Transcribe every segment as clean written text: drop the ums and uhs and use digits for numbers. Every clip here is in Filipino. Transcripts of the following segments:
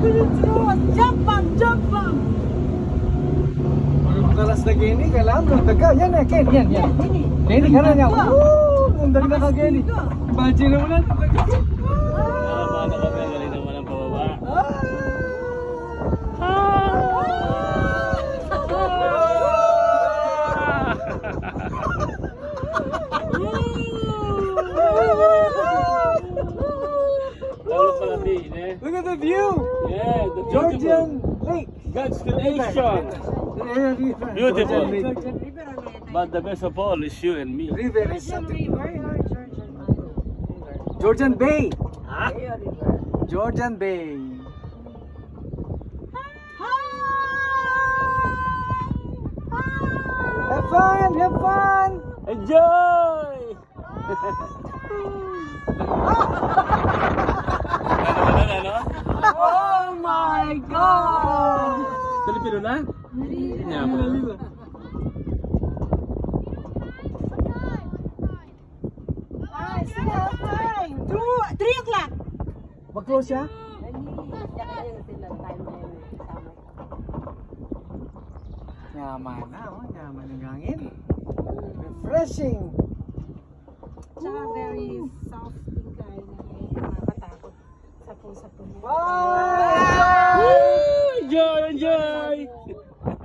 Jump bump, jump bump. Kalau bukan las lagi ini, kailangan mo taga. Yan eh, Ken, yan. Kenny, kanan niya. Ang dali na ka, Kenny. Imagine mo lang. Paano kami? Galing naman ang pababa. Look at the view. Yeah, the Georgian Lake. God's creation. Beautiful. But the best of all is you and me. River is something. Georgian Bay. Georgian Bay. Have fun, have fun. Enjoy! Ano? Oh my God! Filipino na? Yeah, bro. Time. 3 o'clock. Mag-close siya? Yaman na, oh. Yaman ng hangin. Refreshing. Tsaka very soft yung kain na makatakot sa puso. Bye! Enjoy, enjoy!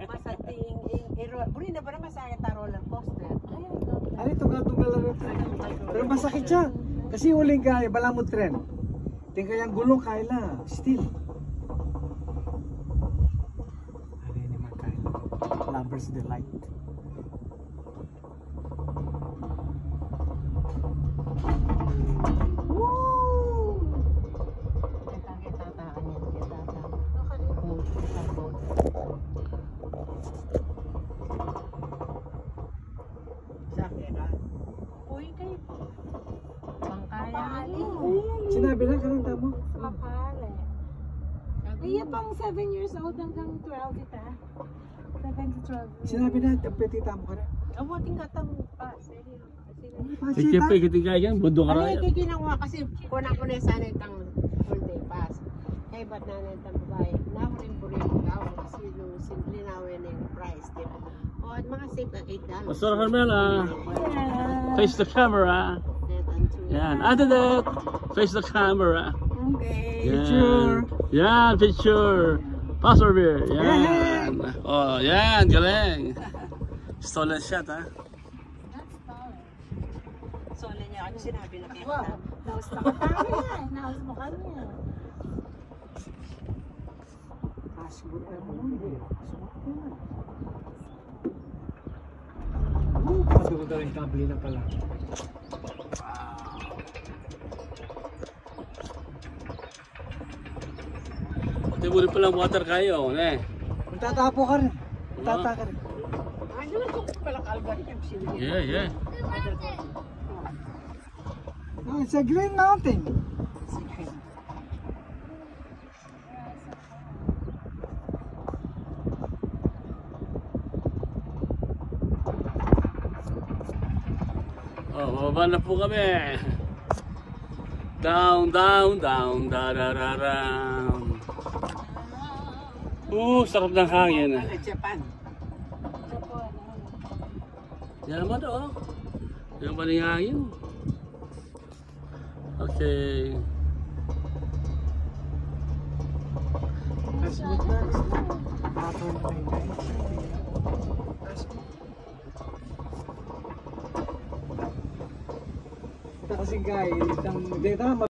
Masating, buri na ba na masakit ang roller coaster? Ano tunggal-tunggal lang ito. Pero masakit siya. Kasi huling kaya, balamod tren. Tingka yung gulong kaila. Still. Ano yun naman kaila? Lovers delight. Sinabi na kanina mo? Kapale. Iya pang 7 years old hanggang 12 ita. 7 to 12. Sinabi na, tita mo ka na. Awating katang pa. Siyempre, kitigay yan. Bundo ka Ano rin. yung ginawa kasi kuna ko na sana itang full day pass. Kaya ba't na itang babae? Nakurin-burin ko daw kasi linawin na yung price. Diba? O at mga safe ka $8. Pastor Carmela. Face the camera. Yan. Ate Det. Face the camera. Okay. Picture. Yan, picture. Pastor Beer. Yan. Oh, yan. Galing. Stolen shot, ha? Sole niya ano sinabi na kaya. Naus mo kanya. Naus mo kanya. Asbot na mo. Asbot na rin kabli na pala. Ito mo rin palang water kayo, ne? Magtatapo ka rin. Magtata ka rin. Ano na ito pala kalgari yung sinabi. Yeah, yeah. No, it's a green mountain. Oh, bababa na po kami. Down, down, down, da da da down. Sarap ng hangin. Japan. Yan naman to, oh. Yan naman yung hangin. Okay. Asbot na. Hapon na rin. Ito kasi guys,